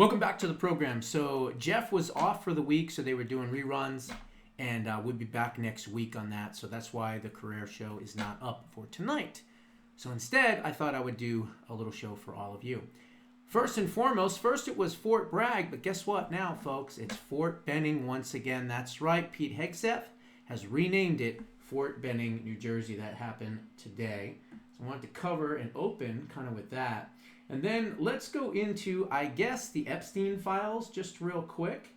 Welcome back to the program. So Jeff was off for the week, so they were doing reruns, and we'll be back next week on that. So that's why the career show is not up for tonight. So instead, I thought I would do a little show for all of you. First and foremost, first it was Fort Bragg, but guess what now, folks? It's Fort Benning once again. That's right. Pete Hegseth has renamed it Fort Benning, New Jersey. That happened today. So I wanted to cover and open kind of with that. And then let's go into, I guess, the Epstein files just real quick.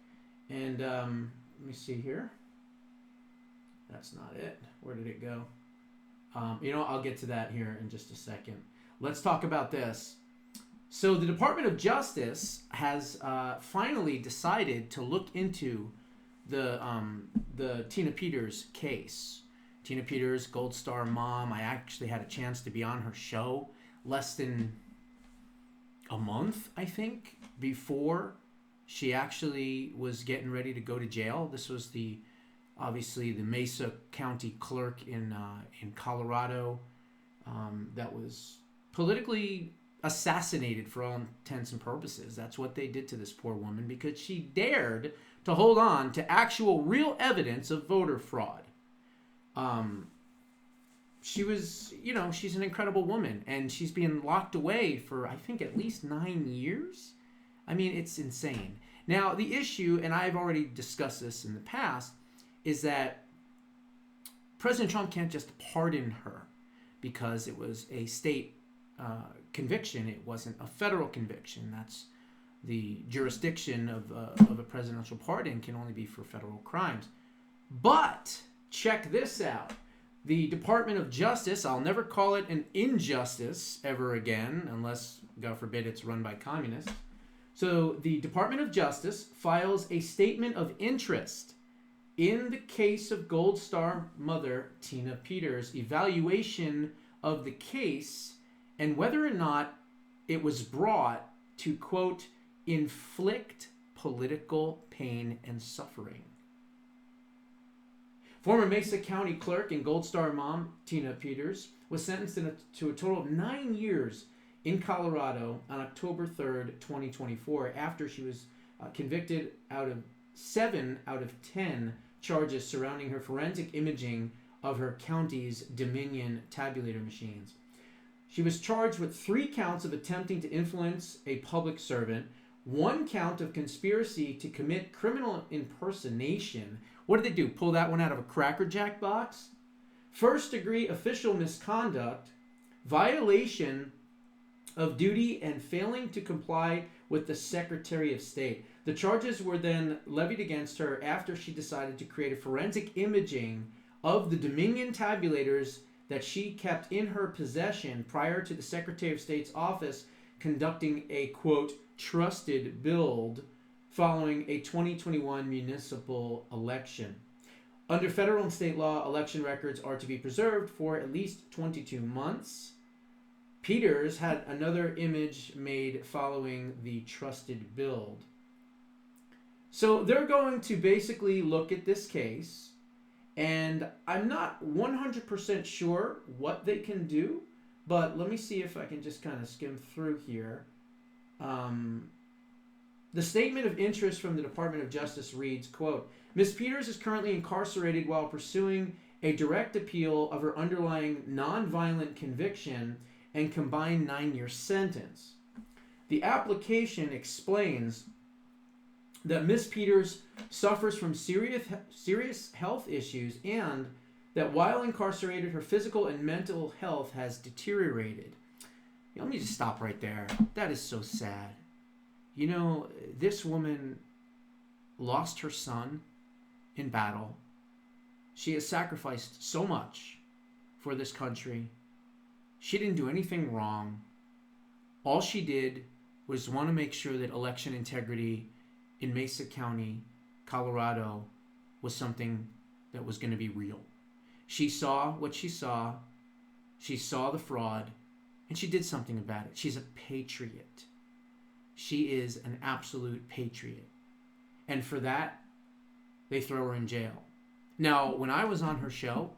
And let me see here. That's not it. Where did it go? I'll get to that here in just a second. Let's talk about this. So the Department of Justice has finally decided to look into the Tina Peters case. Tina Peters, Gold Star mom. I actually had a chance to be on her show less than a month, I think, before she actually was getting ready to go to jail. This was obviously the Mesa County clerk in Colorado that was politically assassinated for all intents and purposes. That's what they did to this poor woman because she dared to hold on to actual real evidence of voter fraud. She was, she's an incredible woman, and she's being locked away for, I think, at least 9 years. I mean, it's insane. Now, the issue, and I've already discussed this in the past, is that President Trump can't just pardon her because it was a state conviction. It wasn't a federal conviction. That's the jurisdiction of a presidential pardon can only be for federal crimes. But check this out. The Department of Justice, I'll never call it an injustice ever again, unless, God forbid, it's run by communists. So the Department of Justice files a statement of interest in the case of Gold Star mother Tina Peters' evaluation of the case and whether or not it was brought to, quote, inflict political pain and suffering. Former Mesa County clerk and Gold Star mom, Tina Peters, was sentenced to a total of 9 years in Colorado on October 3rd, 2024, after she was convicted out of 7 out of 10 charges surrounding her forensic imaging of her county's Dominion tabulator machines. She was charged with 3 counts of attempting to influence a public servant, 1 count of conspiracy to commit criminal impersonation. What did they do? Pull that one out of a Cracker Jack box? First-degree official misconduct, violation of duty, and failing to comply with the Secretary of State. The charges were then levied against her after she decided to create a forensic imaging of the Dominion tabulators that she kept in her possession prior to the Secretary of State's office conducting a, quote, trusted build following a 2021 municipal election. Under federal and state law, election records are to be preserved for at least 22 months. Peters had another image made following the trusted build. So they're going to basically look at this case, and I'm not 100% sure what they can do, but let me see if I can just kind of skim through here. The statement of interest from the Department of Justice reads, quote, Ms. Peters is currently incarcerated while pursuing a direct appeal of her underlying nonviolent conviction and combined 9-year sentence. The application explains that Ms. Peters suffers from serious health issues and that while incarcerated, her physical and mental health has deteriorated. Let me just stop right there. That is so sad. This woman lost her son in battle. She has sacrificed so much for this country. She didn't do anything wrong. All she did was want to make sure that election integrity in Mesa County, Colorado, was something that was going to be real. She saw what she saw. She saw the fraud, and she did something about it. She's a patriot. She is an absolute patriot. And for that, they throw her in jail. Now, when I was on her show,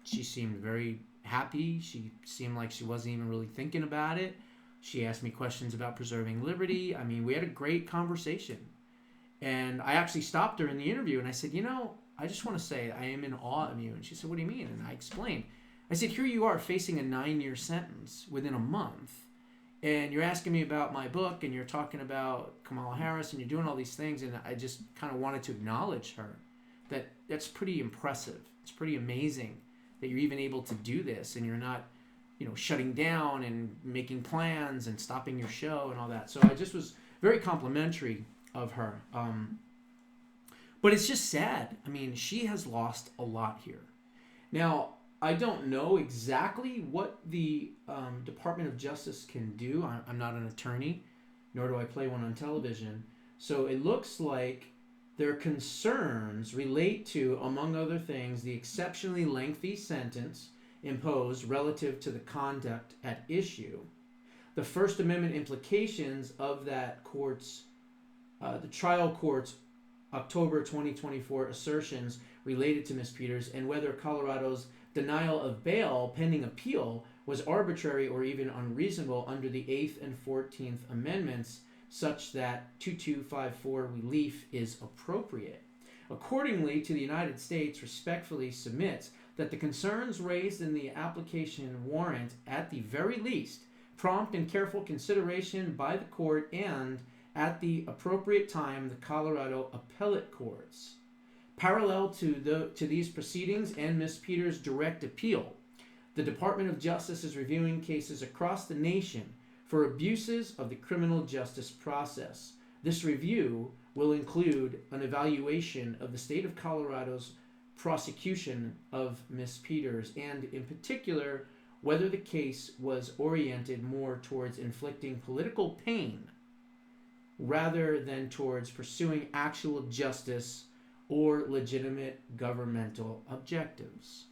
she seemed very happy. She seemed like she wasn't even really thinking about it. She asked me questions about preserving liberty. I mean, we had a great conversation. And I actually stopped her in the interview and I said, I just want to say I am in awe of you. And she said, what do you mean? And I explained. I said, here you are facing a 9-year sentence within a month. And you're asking me about my book and you're talking about Kamala Harris and you're doing all these things. And I just kind of wanted to acknowledge her. That's pretty impressive. It's pretty amazing that you're even able to do this and you're not, shutting down and making plans and stopping your show and all that. So I just was very complimentary of her. But it's just sad. I mean, she has lost a lot here. Now, I don't know exactly what the Department of Justice can do. I'm not an attorney, nor do I play one on television. So it looks like their concerns relate to, among other things, the exceptionally lengthy sentence imposed relative to the conduct at issue, the First Amendment implications of that court's, the trial court's October 2024 assertions related to Ms. Peters, and whether Colorado's denial of bail pending appeal was arbitrary or even unreasonable under the 8th and 14th Amendments, such that 2254 relief is appropriate. Accordingly, to the United States respectfully submits that the concerns raised in the application warrant, at the very least, prompt and careful consideration by the court and, at the appropriate time, the Colorado appellate courts. Parallel to these proceedings and Ms. Peters' direct appeal, the Department of Justice is reviewing cases across the nation for abuses of the criminal justice process. This review will include an evaluation of the state of Colorado's prosecution of Ms. Peters, and in particular, whether the case was oriented more towards inflicting political pain rather than towards pursuing actual justice or legitimate governmental objectives.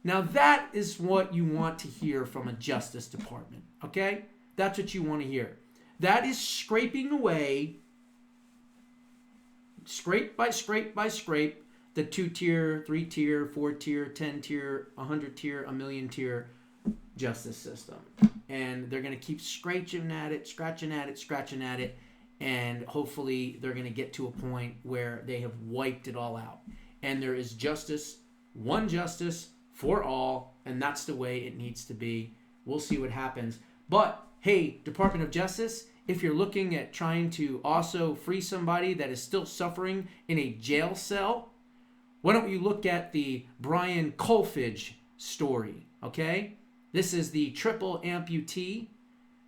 Now that is what you want to hear from a Justice Department, okay? That's what you want to hear. That is scraping away, scrape by scrape by scrape, the 2-tier, 3-tier, 4-tier, 10-tier, 100-tier, a million-tier justice system. And they're going to keep scratching at it, and hopefully they're going to get to a point where they have wiped it all out. And there is justice, one justice for all, and that's the way it needs to be. We'll see what happens. But, hey, Department of Justice, if you're looking at trying to also free somebody that is still suffering in a jail cell, why don't you look at the Brian Kolfage story, okay? This is the triple amputee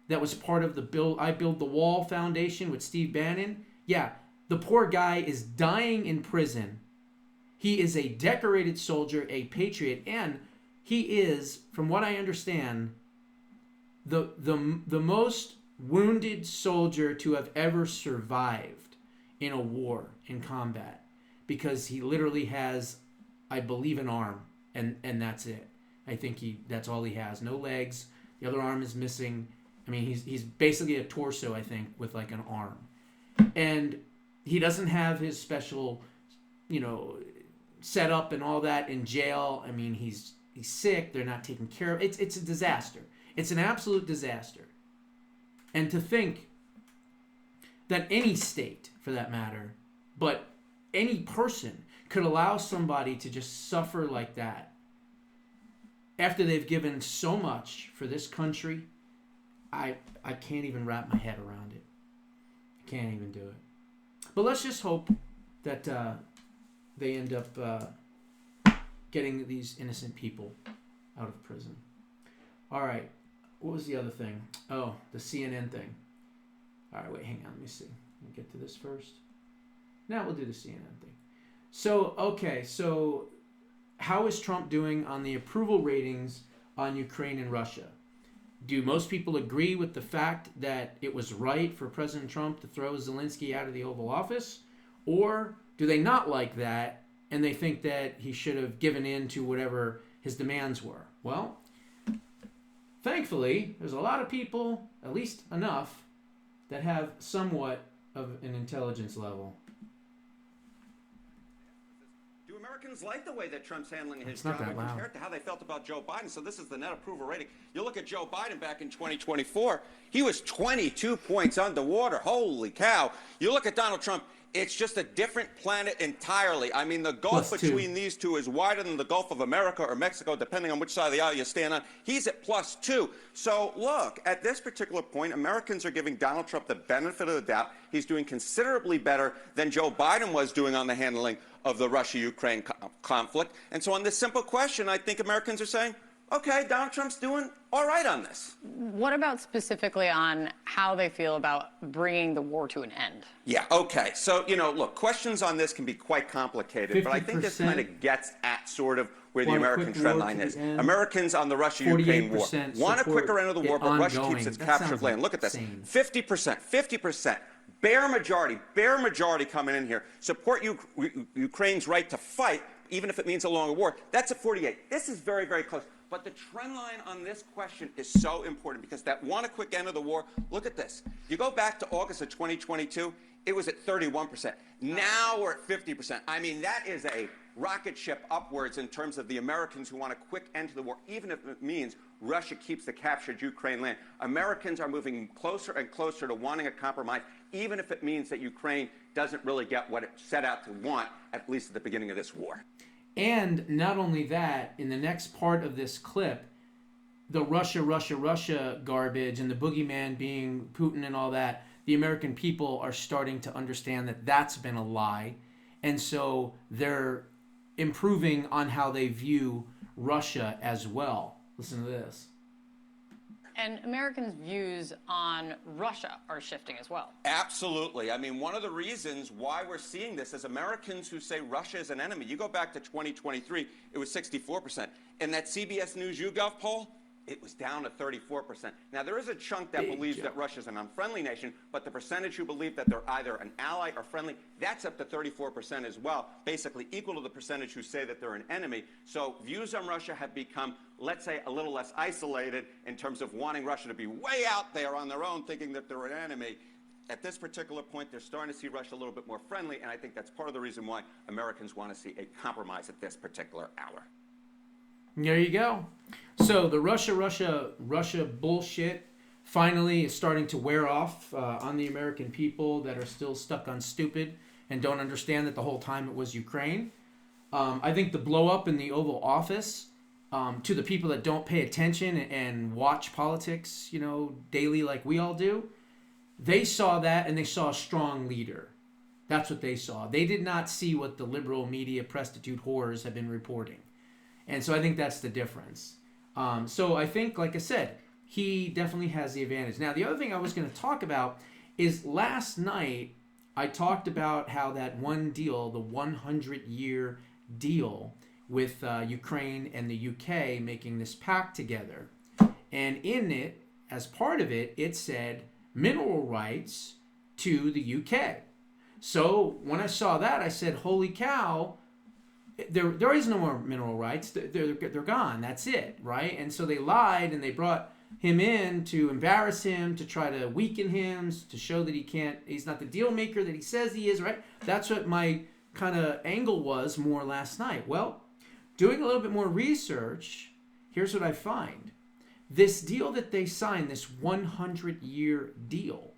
that was part of the I Build the Wall Foundation with Steve Bannon. Yeah, the poor guy is dying in prison. He is a decorated soldier, a patriot, and he is, from what I understand, the most wounded soldier to have ever survived in a war, in combat. Because he literally has, I believe, an arm, and that's it. I think that's all he has. No legs. The other arm is missing. I mean, he's basically a torso, I think, with like an arm. And he doesn't have his special, setup and all that in jail. I mean, he's sick. They're not taking care of. It's a disaster. It's an absolute disaster. And to think that any state, for that matter, but any person could allow somebody to just suffer like that after they've given so much for this country, I can't even wrap my head around it. I can't even do it. But let's just hope that they end up getting these innocent people out of prison. All right. What was the other thing? Oh, the CNN thing. All right, wait, hang on. Let me see. Let me get to this first. Now we'll do the CNN thing. So how is Trump doing on the approval ratings on Ukraine and Russia? Do most people agree with the fact that it was right for President Trump to throw Zelinsky out of the Oval Office? Or do they not like that and they think that he should have given in to whatever his demands were? Well, thankfully, there's a lot of people, at least enough, that have somewhat of an intelligence level. Do Americans like the way that Trump's handling his It's not job that when compared to how they felt about Joe Biden? So this is the net approval rating. You look at Joe Biden back in 2024, he was 22 points underwater. Holy cow. You look at Donald Trump, it's just a different planet entirely. I mean, the gulf +2. between these two is wider than the Gulf of America or Mexico, depending on which side of the aisle you stand on. He's at +2. So look, at this particular point, Americans are giving Donald Trump the benefit of the doubt. He's doing considerably better than Joe Biden was doing on the handling of the Russia-Ukraine conflict. And so on this simple question, I think Americans are saying, okay, Donald Trump's doing all right on this. What about specifically on how they feel about bringing the war to an end? Yeah, okay. So, look, questions on this can be quite complicated, but I think this kind of gets at sort of where the American trend line is. Americans on the Russia-Ukraine war want a quicker end of the war, but Russia keeps its captured land. Look at this, 50%. Bare majority coming in here. Support Ukraine's right to fight, even if it means a longer war. That's at 48. This is very, very close. But the trend line on this question is so important because that want a quick end of the war, look at this. You go back to August of 2022, it was at 31%. Now we're at 50%. I mean, that is a rocket ship upwards in terms of the Americans who want a quick end to the war, even if it means Russia keeps the captured Ukraine land. Americans are moving closer and closer to wanting a compromise, even if it means that Ukraine doesn't really get what it set out to want, at least at the beginning of this war. And not only that, in the next part of this clip, the Russia garbage and the boogeyman being Putin and all that, the American people are starting to understand that that's been a lie. And so they're improving on how they view Russia as well. Listen to this. And Americans' views on Russia are shifting as well. Absolutely. I mean, one of the reasons why we're seeing this is Americans who say Russia is an enemy. You go back to 2023, it was 64%. In that CBS News YouGov poll, it was down to 34%. Now, there is a chunk that believes that Russia is an unfriendly nation, but the percentage who believe that they're either an ally or friendly, that's up to 34% as well, basically equal to the percentage who say that they're an enemy. So views on Russia have become, let's say, a little less isolated in terms of wanting Russia to be way out there on their own, thinking that they're an enemy. At this particular point, they're starting to see Russia a little bit more friendly, and I think that's part of the reason why Americans want to see a compromise at this particular hour. There you go. So the Russia bullshit finally is starting to wear off on the American people that are still stuck on stupid and don't understand that the whole time it was Ukraine. I think the blow up in the Oval Office, to the people that don't pay attention and watch politics, daily like we all do, they saw that and they saw a strong leader. That's what they saw. They did not see what the liberal media prostitute whores have been reporting. And so I think that's the difference. So I think, like I said, he definitely has the advantage. Now, the other thing I was going to talk about is last night I talked about how that one deal, the 100-year deal with Ukraine and the UK making this pact together. And in it, as part of it, it said mineral rights to the UK. So when I saw that, I said, holy cow, there is no more mineral rights. They're gone. That's it, right? And so they lied and they brought him in to embarrass him, to try to weaken him, to show that he's not the deal maker that he says he is, right? That's what my kind of angle was more last night. Well, doing a little bit more research, here's what I find. This deal that they signed, this 100-year deal,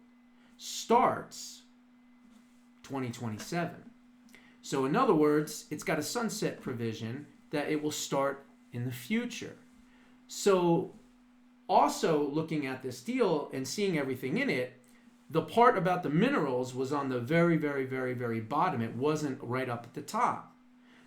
starts 2027. So in other words, it's got a sunset provision that it will start in the future. So also looking at this deal and seeing everything in it, the part about the minerals was on the very, very, very, very bottom. It wasn't right up at the top.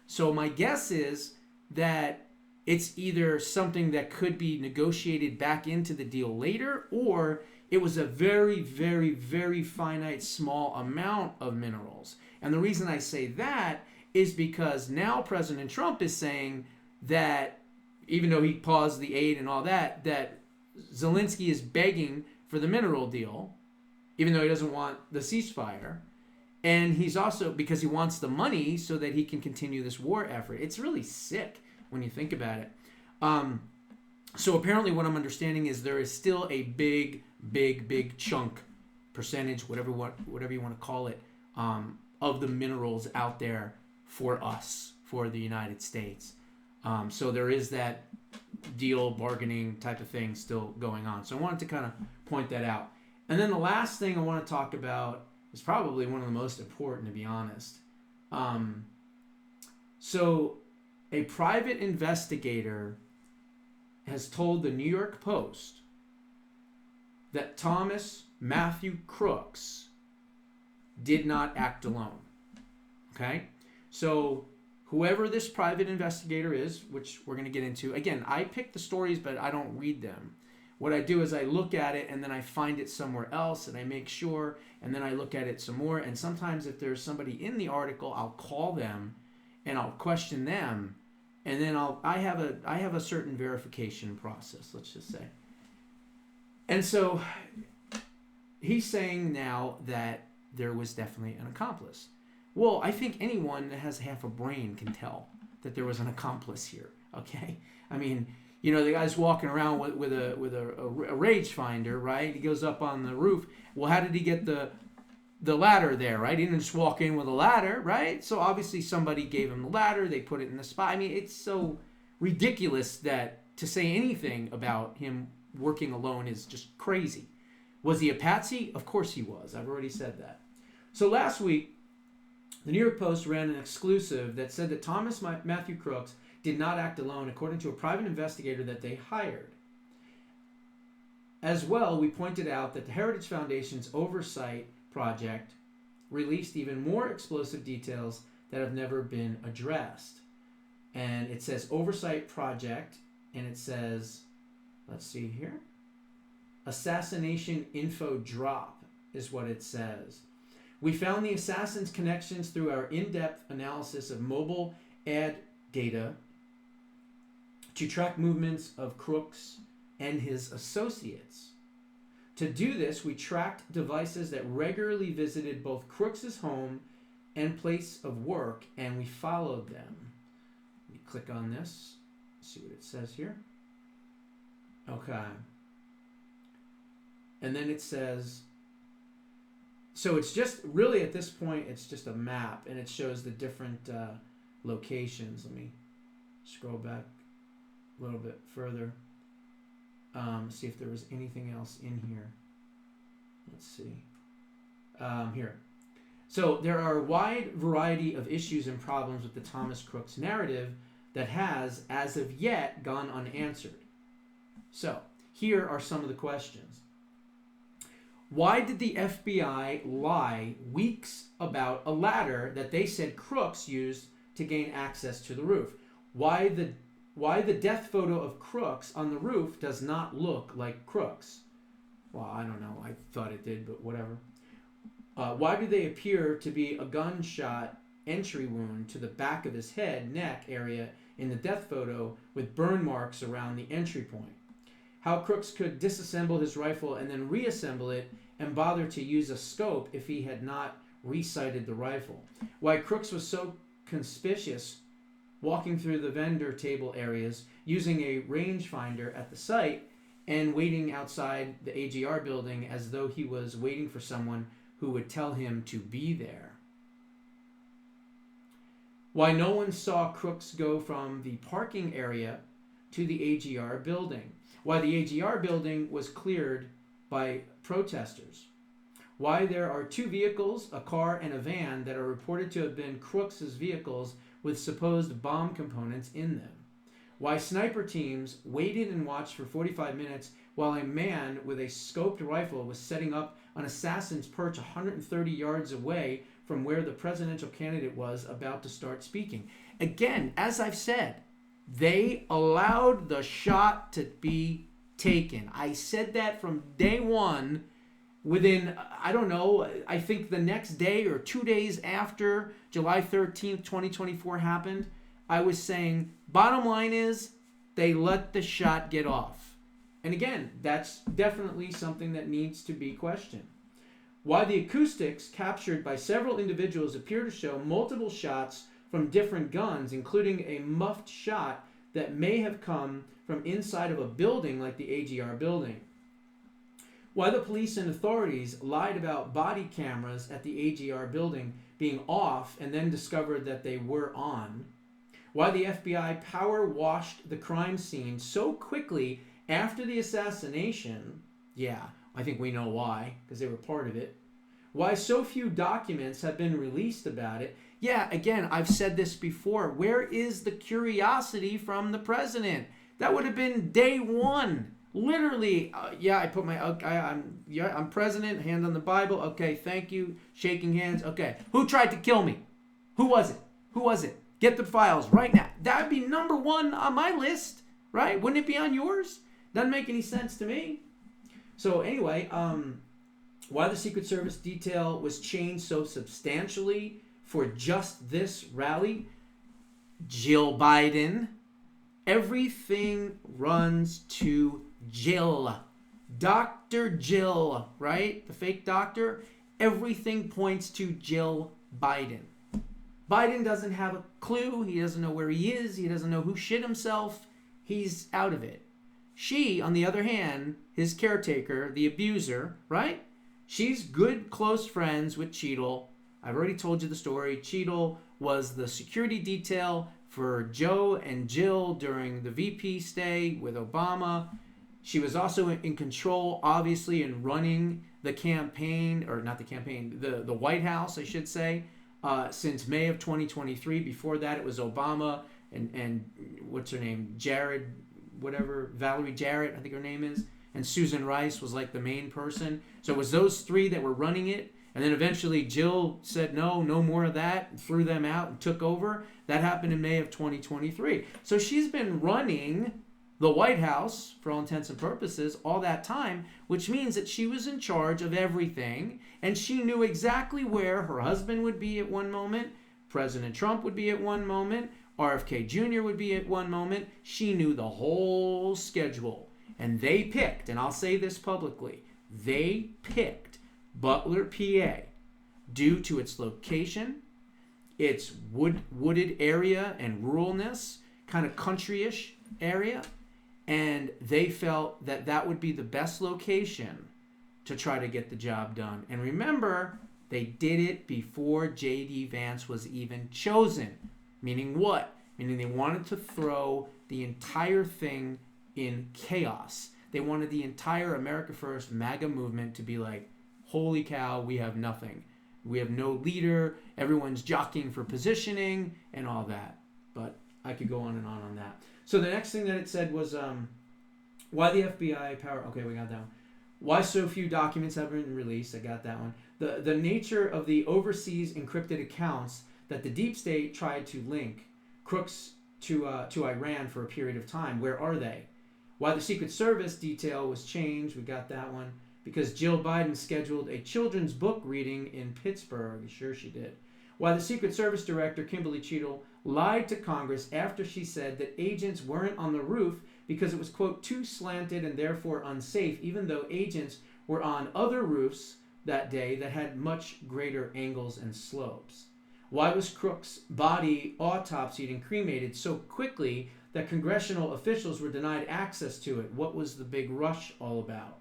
So my guess is that it's either something that could be negotiated back into the deal later, or it was a very, very, very finite small amount of minerals. And the reason I say that is because now President Trump is saying that, even though he paused the aid and all that, that Zelinsky is begging for the mineral deal, even though he doesn't want the ceasefire. And he's also, because he wants the money so that he can continue this war effort. It's really sick when you think about it. So apparently what I'm understanding is there is still a big chunk, percentage, whatever you want to call it, of the minerals out there for us, for the United States. So there is that deal bargaining type of thing still going on. So I wanted to kind of point that out. And then the last thing I want to talk about is probably one of the most important, to be honest. So a private investigator has told the New York Post that Matthew Crooks did not act alone. Okay? So whoever this private investigator is, which we're going to get into, again, I pick the stories, but I don't read them. What I do is I look at it and then I find it somewhere else and I make sure, and then I look at it some more. And sometimes if there's somebody in the article, I'll call them and I'll question them. And then I have a certain verification process, let's just say. And so he's saying now that there was definitely an accomplice. Well, I think anyone that has half a brain can tell that there was an accomplice here. Okay, I mean, you know, the guy's walking around with a rage finder, right? He goes up on the roof. Well, how did he get the ladder there, right? He didn't just walk in with a ladder, right? So obviously somebody gave him the ladder. They put it in the spot. I mean, it's so ridiculous that to say anything about him working alone is just crazy. Was he a patsy? Of course he was. I've already said that. So last week, the New York Post ran an exclusive that said that Matthew Crooks did not act alone, according to a private investigator that they hired. As well, we pointed out that the Heritage Foundation's oversight project released even more explosive details that have never been addressed. And it says oversight project, and it says, let's see here, assassination info drop is what it says. We found the assassin's connections through our in-depth analysis of mobile ad data to track movements of Crooks and his associates. To do this, we tracked devices that regularly visited both Crooks' home and place of work, and we followed them. Let me click on this, see what it says here. Okay. And then it says, so it's just, really at this point, it's just a map, and it shows the different locations. Let me scroll back a little bit further. See if there was anything else in here. Let's see. Here. So there are a wide variety of issues and problems with the Thomas Crooks narrative that has, as of yet, gone unanswered. So here are some of the questions. Why did the FBI lie weeks about a ladder that they said Crooks used to gain access to the roof? Why the death photo of Crooks on the roof does not look like Crooks? Well, I don't know. I thought it did, but whatever. Why do they appear to be a gunshot entry wound to the back of his head, neck area in the death photo with burn marks around the entry point? How Crooks could disassemble his rifle and then reassemble it and bother to use a scope if he had not resighted the rifle? Why Crooks was so conspicuous walking through the vendor table areas using a rangefinder at the site and waiting outside the AGR building as though he was waiting for someone who would tell him to be there. Why no one saw Crooks go from the parking area to the AGR building. Why the AGR building was cleared by protesters. Why there are two vehicles, a car and a van, that are reported to have been Crooks' vehicles with supposed bomb components in them. Why sniper teams waited and watched for 45 minutes while a man with a scoped rifle was setting up an assassin's perch 130 yards away from where the presidential candidate was about to start speaking. Again, as I've said, they allowed the shot to be taken. I said that from day one. Within, I don't know, I think the next day or 2 days after July 13th, 2024 happened, I was saying, bottom line is, they let the shot get off. And again, that's definitely something that needs to be questioned. Why the acoustics captured by several individuals appear to show multiple shots from different guns, including a muffed shot that may have come from inside of a building like the AGR building. Why the police and authorities lied about body cameras at the AGR building being off and then discovered that they were on. Why the FBI power-washed the crime scene so quickly after the assassination. Yeah, I think we know why, because they were part of it. Why so few documents have been released about it. Yeah, again, I've said this before. Where is the curiosity from the president? That would have been day one. Literally, I put my, I'm president, hand on the Bible. Okay, thank you. Shaking hands. Okay, who tried to kill me? Who was it? Who was it? Get the files right now. That would be number one on my list, right? Wouldn't it be on yours? Doesn't make any sense to me. So anyway, why the Secret Service detail was changed so substantially for just this rally? Jill Biden. Everything runs to Jill. Dr. Jill, right? The fake doctor. Everything points to Jill Biden. Biden doesn't have a clue. He doesn't know where he is. He doesn't know who shit himself. He's out of it. She, on the other hand, his caretaker, the abuser, right? She's good, close friends with Cheadle. I've already told you the story. Cheadle was the security detail for Joe and Jill during the VP stay with Obama. She was also in control, obviously, in running the campaign, or not the campaign, the White House, I should say, since May of 2023. Before that, it was Obama and what's her name? Valerie Jarrett, I think her name is. And Susan Rice was like the main person. So it was those three that were running it. And then eventually Jill said, no more of that, and threw them out and took over. That happened in May of 2023. So she's been running the White House, for all intents and purposes, all that time, which means that she was in charge of everything. And she knew exactly where her husband would be at one moment, President Trump would be at one moment, RFK Jr. would be at one moment. She knew the whole schedule. And they picked, and I'll say this publicly, they picked Butler, PA, due to its location, its wooded area and ruralness, kind of country-ish area, and they felt that that would be the best location to try to get the job done. And remember, they did it before J.D. Vance was even chosen. Meaning what? Meaning they wanted to throw the entire thing in chaos. They wanted the entire America First MAGA movement to be like, holy cow, we have nothing. We have no leader. Everyone's jockeying for positioning and all that. But I could go on and on that. So the next thing that it said was why the FBI power... Okay, we got that one. Why so few documents have been released. I got that one. The nature of the overseas encrypted accounts that the deep state tried to link Crooks to Iran for a period of time. Where are they? Why the Secret Service detail was changed. We got that one. Because Jill Biden scheduled a children's book reading in Pittsburgh. Sure she did. Why the Secret Service Director, Kimberly Cheadle, lied to Congress after she said that agents weren't on the roof because it was, quote, too slanted and therefore unsafe, even though agents were on other roofs that day that had much greater angles and slopes. Why was Crooks' body autopsied and cremated so quickly that congressional officials were denied access to it? What was the big rush all about?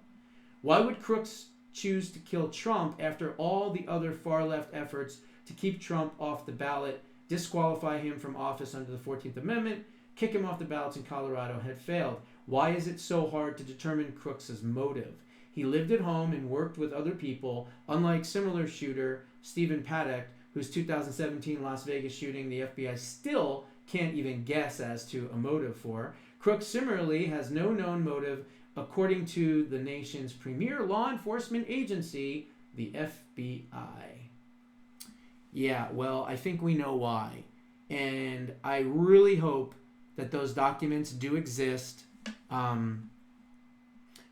Why would Crooks choose to kill Trump after all the other far-left efforts to keep Trump off the ballot, disqualify him from office under the 14th Amendment, kick him off the ballots in Colorado had failed? Why is it so hard to determine Crooks' motive? He lived at home and worked with other people, unlike similar shooter Stephen Paddock, whose 2017 Las Vegas shooting the FBI still can't even guess as to a motive for. Crooks similarly has no known motive according to the nation's premier law enforcement agency, the FBI. Yeah, well, I think we know why. And I really hope that those documents do exist.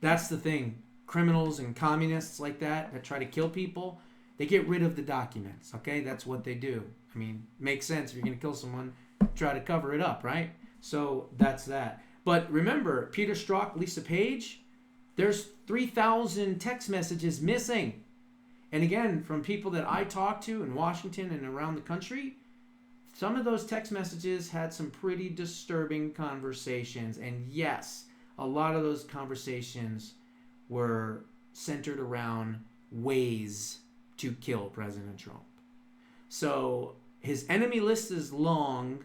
That's the thing. Criminals and communists like that try to kill people, they get rid of the documents, okay? That's what they do. I mean, makes sense. If you're going to kill someone, try to cover it up, right? So that's that. But remember, Peter Strzok, Lisa Page, there's 3,000 text messages missing. And again, from people that I talked to in Washington and around the country, some of those text messages had some pretty disturbing conversations. And yes, a lot of those conversations were centered around ways to kill President Trump. So his enemy list is long.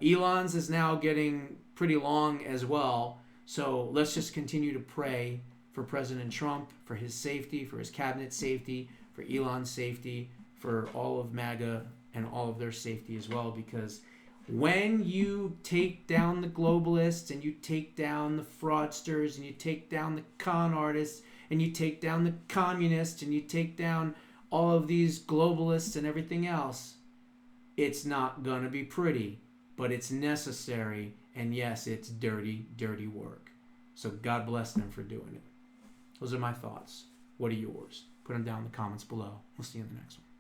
Elon's is now getting pretty long as well. So let's just continue to pray for President Trump, for his safety, for his cabinet's safety, for Elon's safety, for all of MAGA and all of their safety as well. Because when you take down the globalists and you take down the fraudsters and you take down the con artists and you take down the communists and you take down all of these globalists and everything else, it's not going to be pretty, but it's necessary. And yes, it's dirty, dirty work. So God bless them for doing it. Those are my thoughts. What are yours? Put them down in the comments below. We'll see you in the next one.